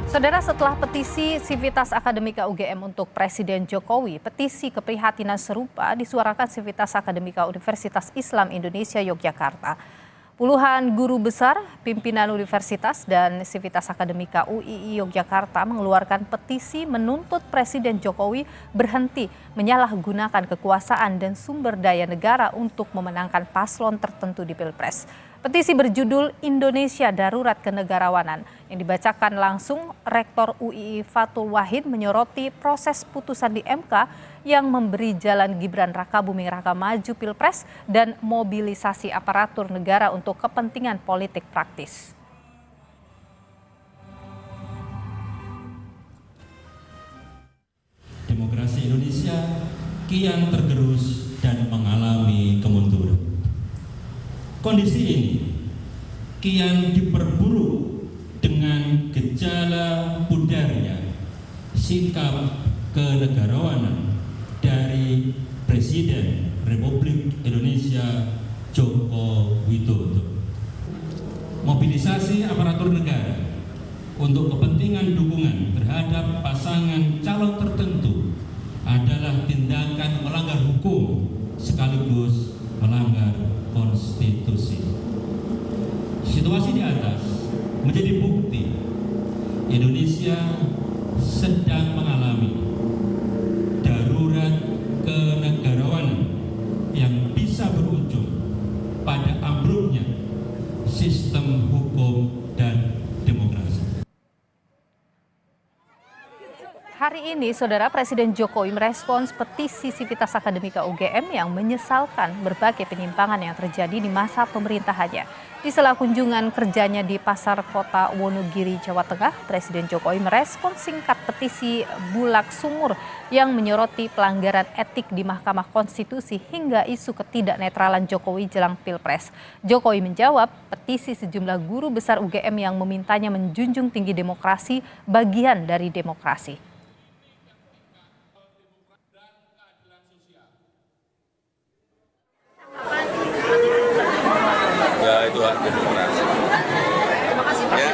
Saudara, setelah petisi Sivitas Akademika UGM untuk Presiden Jokowi, petisi keprihatinan serupa disuarakan Sivitas Akademika Universitas Islam Indonesia Yogyakarta. Puluhan guru besar, pimpinan universitas, dan Sivitas Akademika UII Yogyakarta mengeluarkan petisi menuntut Presiden Jokowi berhenti menyalahgunakan kekuasaan dan sumber daya negara untuk memenangkan paslon tertentu di Pilpres. Petisi berjudul Indonesia Darurat Kenegarawanan yang dibacakan langsung Rektor UII Fathul Wahid menyoroti proses putusan di MK yang memberi jalan Gibran Rakabuming Raka maju Pilpres dan mobilisasi aparatur negara untuk kepentingan politik praktis. Demokrasi Indonesia kian tergerus dan mengalami kemunduran. Kondisi ini kian diperburuk dengan gejala pudarnya sikap kenegarawanan dari Presiden Republik Indonesia Joko Widodo. Mobilisasi aparatur negara untuk kepentingan dukungan terhadap pasangan calon tertentu adalah tindakan melanggar hukum sekaligus melanggar konstitusi. Situasi di atas menjadi bukti Indonesia sedang mengalami darurat kenegarawanan yang bisa berujung pada ambruknya sistem hukum dan demokrasi. Hari ini, Saudara, Presiden Jokowi merespons petisi Sivitas Akademika UGM yang menyesalkan berbagai penyimpangan yang terjadi di masa pemerintahannya. Di sela kunjungan kerjanya di Pasar Kota Wonogiri, Jawa Tengah, Presiden Jokowi merespons singkat petisi Bulak Sumur yang menyoroti pelanggaran etik di Mahkamah Konstitusi hingga isu ketidaknetralan Jokowi jelang Pilpres. Jokowi menjawab petisi sejumlah guru besar UGM yang memintanya menjunjung tinggi demokrasi bagian dari demokrasi. Ya, itu hak demokrasi. Ya.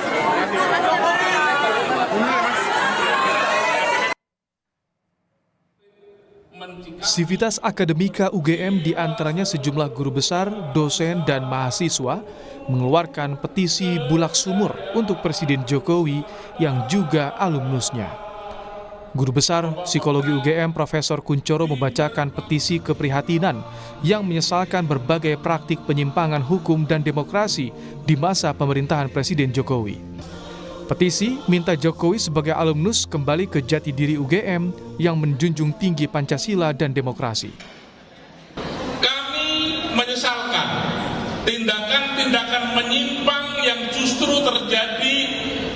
Sivitas Akademika UGM diantaranya sejumlah guru besar, dosen, dan mahasiswa mengeluarkan petisi Bulak Sumur untuk Presiden Jokowi yang juga alumnusnya. Guru Besar Psikologi UGM Profesor Kuncoro membacakan petisi keprihatinan yang menyesalkan berbagai praktik penyimpangan hukum dan demokrasi di masa pemerintahan Presiden Jokowi. Petisi minta Jokowi sebagai alumnus kembali ke jati diri UGM yang menjunjung tinggi Pancasila dan demokrasi. Kami menyesalkan tindakan-tindakan menyimpang yang justru terjadi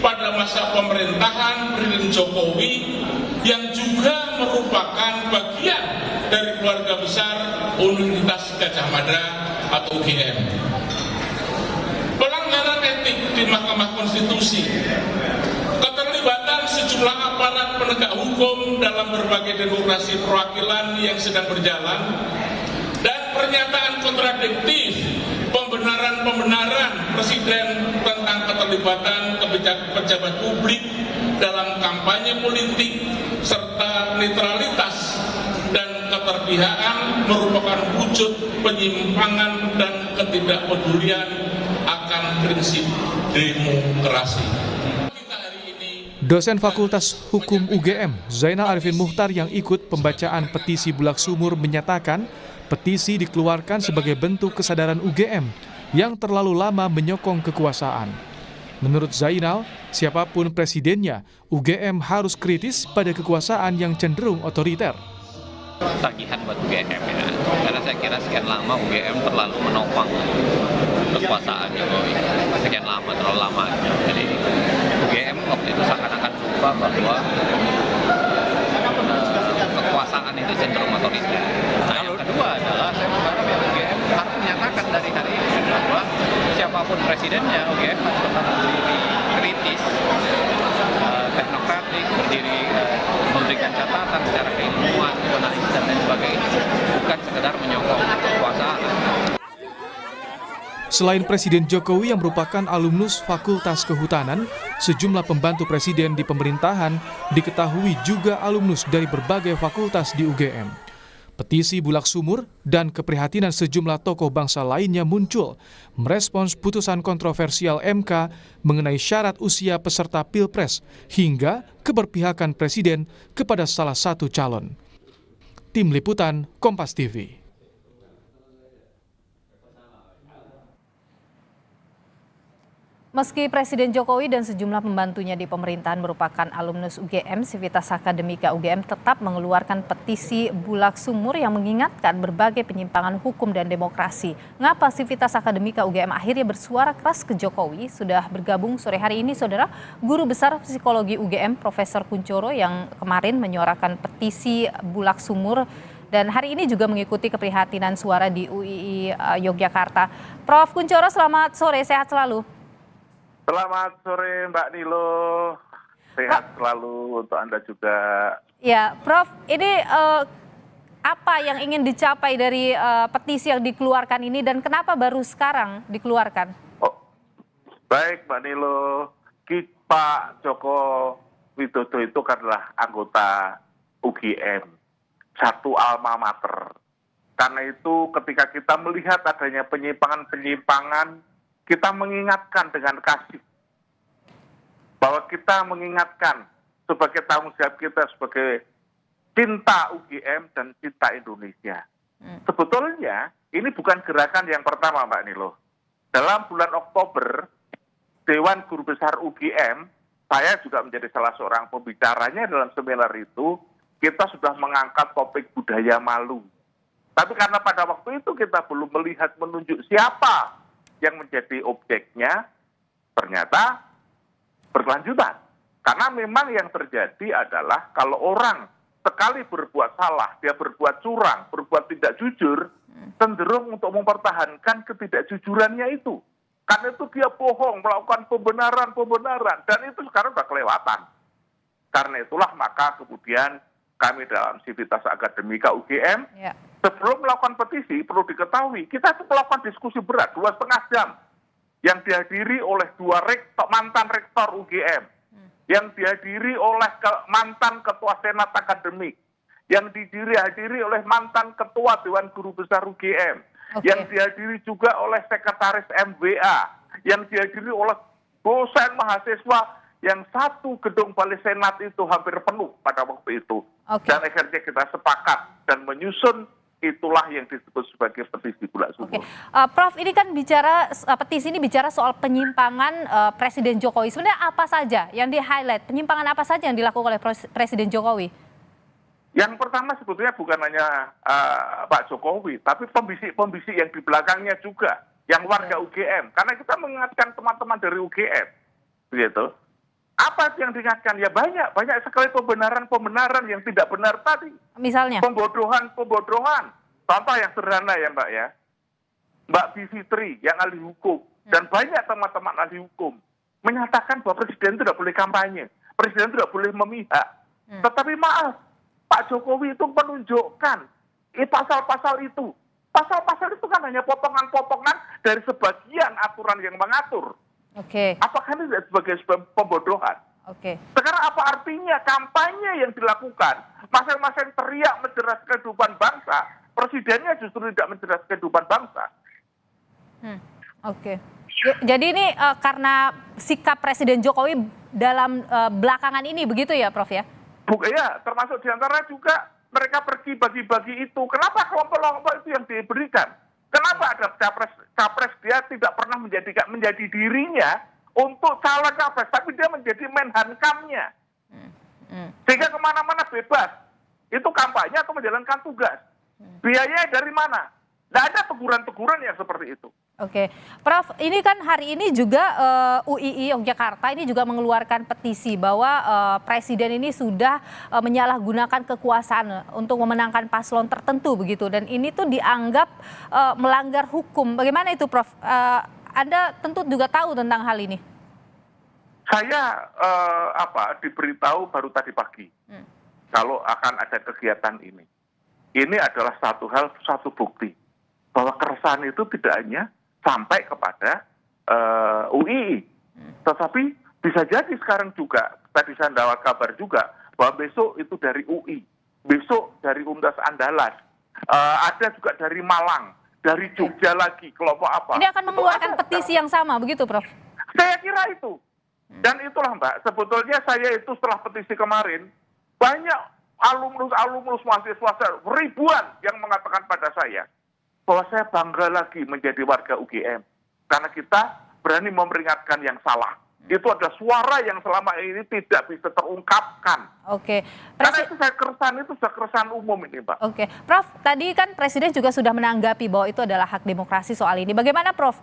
pada masa pemerintahan Presiden Jokowi yang juga merupakan bagian dari keluarga besar Universitas Gadjah Mada atau UGM. Pelanggaran etik di Mahkamah Konstitusi, keterlibatan sejumlah aparat penegak hukum dalam berbagai demokrasi perwakilan yang sedang berjalan, dan pernyataan kontradiktif pembenaran Presiden tentang keterlibatan pejabat publik dalam kampanye politik serta netralitas dan keterpihakan merupakan wujud penyimpangan dan ketidakpedulian akan prinsip demokrasi. Dosen Fakultas Hukum UGM, Zainal Arifin Muhtar yang ikut pembacaan petisi Bulak Sumur menyatakan petisi dikeluarkan sebagai bentuk kesadaran UGM yang terlalu lama menyokong kekuasaan. Menurut Zainal, siapapun presidennya, UGM harus kritis pada kekuasaan yang cenderung otoriter. Tagihan buat UGM ya, karena saya kira sekian lama UGM terlalu menopang kekuasaan Jokowi. Sekian lama, terlalu lama. Jadi UGM waktu itu seakan-akan lupa bahwa kekuasaan itu cenderung otoriter. Nah, yang kedua adalah saya berharap ya UGM harus menyatakan dari hari ini bahwa siapapun presidennya, UGM harus tetap berdiri kritis, teknokratik, berdiri memberikan catatan secara keilmuan, analisis dan lain sebagainya, bukan sekedar menyokong kekuasaan. Selain Presiden Jokowi yang merupakan alumnus Fakultas Kehutanan, sejumlah pembantu presiden di pemerintahan diketahui juga alumnus dari berbagai fakultas di UGM. Petisi Bulak Sumur dan keprihatinan sejumlah tokoh bangsa lainnya muncul merespons putusan kontroversial MK mengenai syarat usia peserta Pilpres hingga keberpihakan presiden kepada salah satu calon. Tim Liputan Kompas TV. Meski Presiden Jokowi dan sejumlah pembantunya di pemerintahan merupakan alumnus UGM, Sivitas Akademika UGM tetap mengeluarkan petisi Bulak Sumur yang mengingatkan berbagai penyimpangan hukum dan demokrasi. Ngapa Sivitas Akademika UGM akhirnya bersuara keras ke Jokowi? Sudah bergabung sore hari ini, Saudara, Guru Besar Psikologi UGM, Profesor Kuncoro, yang kemarin menyuarakan petisi Bulak Sumur dan hari ini juga mengikuti keprihatinan suara di UII Yogyakarta. Prof. Kuncoro, selamat sore, sehat selalu. Selamat sore Mbak Nilo, sehat selalu untuk Anda juga. Ya, Prof, ini apa yang ingin dicapai dari petisi yang dikeluarkan ini dan kenapa baru sekarang dikeluarkan? Oh, baik Mbak Nilo, Pak Joko Widodo itu adalah anggota UGM, satu alma mater. Karena itu ketika kita melihat adanya penyimpangan-penyimpangan, kita mengingatkan dengan kasih, bahwa kita mengingatkan sebagai tanggung jawab kita sebagai cinta UGM dan cinta Indonesia. Sebetulnya ini bukan gerakan yang pertama Mbak Nilo. Dalam bulan Oktober, Dewan Guru Besar UGM, saya juga menjadi salah seorang pembicaranya dalam seminar itu, kita sudah mengangkat topik budaya malu. Tapi karena pada waktu itu kita belum melihat menunjuk siapa yang menjadi objeknya, ternyata berkelanjutan. Karena memang yang terjadi adalah kalau orang sekali berbuat salah, dia berbuat curang, berbuat tidak jujur, cenderung untuk mempertahankan ketidakjujurannya itu. Karena itu dia bohong, melakukan pembenaran, dan itu sekarang sudah kelewatan. Karena itulah maka kemudian kami dalam Sivitas Akademika UGM, sebelum melakukan petisi, perlu diketahui, kita melakukan diskusi berat, 2,5 jam, yang dihadiri oleh mantan rektor UGM, yang dihadiri oleh mantan ketua senat akademik, yang dihadiri oleh mantan ketua Dewan Guru Besar UGM, yang dihadiri juga oleh sekretaris MWA, yang dihadiri oleh dosen mahasiswa, yang satu gedung balai senat itu hampir penuh pada waktu itu. Dan akhirnya kita sepakat dan menyusun itulah yang disebut sebagai petisi Bulak Sumur. Prof, ini kan petisi ini bicara soal penyimpangan Presiden Jokowi. Sebenarnya apa saja yang di-highlight? Penyimpangan apa saja yang dilakukan oleh Presiden Jokowi? Yang pertama sebetulnya bukan hanya Pak Jokowi, tapi pembisik-pembisik yang di belakangnya juga, yang warga UGM. Karena kita mengingatkan teman-teman dari UGM, begitu. Apa yang diingatkan? Ya banyak sekali pembenaran yang tidak benar tadi. Misalnya? Pembodohan. Contoh yang sederhana ya Mbak ya. Mbak Bivitri yang ahli hukum, dan banyak teman-teman ahli hukum, menyatakan bahwa Presiden tidak boleh kampanye, Presiden tidak boleh memihak. Tetapi maaf, Pak Jokowi itu menunjukkan pasal-pasal itu. Pasal-pasal itu kan hanya potongan-potongan dari sebagian aturan yang mengatur. Apakah ini sebagai pembodohan? Sekarang apa artinya kampanye yang dilakukan? Masing-masing teriak menjerat kehidupan bangsa, presidennya justru tidak menjerat kehidupan bangsa. Jadi ini karena sikap Presiden Jokowi dalam belakangan ini begitu ya, Prof ya? Ya, termasuk diantara juga mereka pergi bagi-bagi itu. Kenapa kelompok-kelompok itu yang diberikan? Kenapa ada capres dia tidak pernah menjadi dirinya untuk calon capres, tapi dia menjadi menhankamnya. Sehingga kemana-mana bebas. Itu kampanye atau menjalankan tugas. Biayanya dari mana? Tidak ada teguran-teguran yang seperti itu. Prof, ini kan hari ini juga UII Yogyakarta ini juga mengeluarkan petisi bahwa Presiden ini sudah menyalahgunakan kekuasaan untuk memenangkan paslon tertentu begitu, dan ini tuh dianggap melanggar hukum. Bagaimana itu, Prof? Anda tentu juga tahu tentang hal ini. Saya diberitahu baru tadi pagi kalau akan ada kegiatan ini. Ini adalah satu bukti bahwa keresahan itu tidak hanya sampai kepada UI. Tetapi bisa jadi sekarang juga, tadi saya dapat kabar juga, bahwa besok itu dari UI, besok dari Universitas Andalas, ada juga dari Malang, dari Jogja lagi, kelompok apa. Ini akan mengeluarkan petisi yang sama, begitu Prof? Saya kira itu. Dan itulah Mbak, sebetulnya saya itu setelah petisi kemarin, banyak alumnus mahasiswa ribuan yang mengatakan pada saya, bahwa saya bangga lagi menjadi warga UGM. Karena kita berani memperingatkan yang salah. Itu ada suara yang selama ini tidak bisa terungkapkan. Oke. Karena itu sudah keresahan umum ini, Mbak. Oke, Prof, tadi kan Presiden juga sudah menanggapi bahwa itu adalah hak demokrasi soal ini. Bagaimana Prof,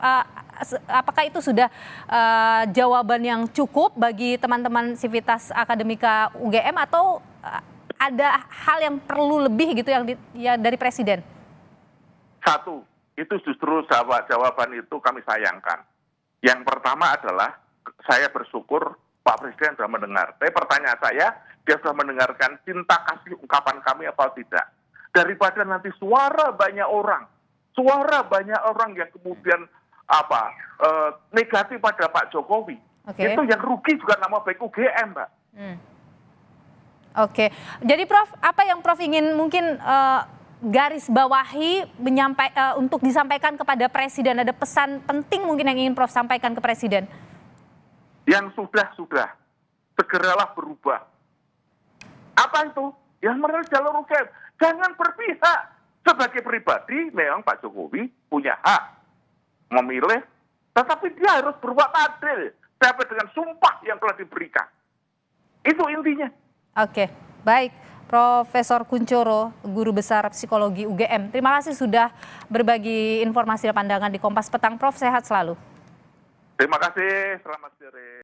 apakah itu sudah jawaban yang cukup bagi teman-teman Sivitas Akademika UGM atau ada hal yang perlu lebih gitu yang dari Presiden? Satu, itu justru jawaban itu kami sayangkan. Yang pertama adalah saya bersyukur Pak Presiden sudah mendengar. Tapi pertanyaan saya, dia sudah mendengarkan cinta kasih ungkapan kami apa tidak? Daripada nanti suara banyak orang yang kemudian negatif pada Pak Jokowi. Oke. Itu yang rugi juga nama baik UGM, Mbak. Oke, jadi Prof, apa yang Prof ingin mungkin garis bawahi untuk disampaikan kepada Presiden? Ada pesan penting mungkin yang ingin Prof sampaikan ke Presiden? Yang sudah, segeralah berubah. Apa itu? Yang menurut jalur UGM. Jangan berpihak. Sebagai pribadi, memang Pak Jokowi punya hak memilih, tetapi dia harus berbuat adil sampai dengan sumpah yang telah diberikan. Itu intinya. Oke, baik. Profesor Kunchoro, Guru Besar Psikologi UGM. Terima kasih sudah berbagi informasi dan pandangan di Kompas Petang. Prof, sehat selalu. Terima kasih, selamat sore.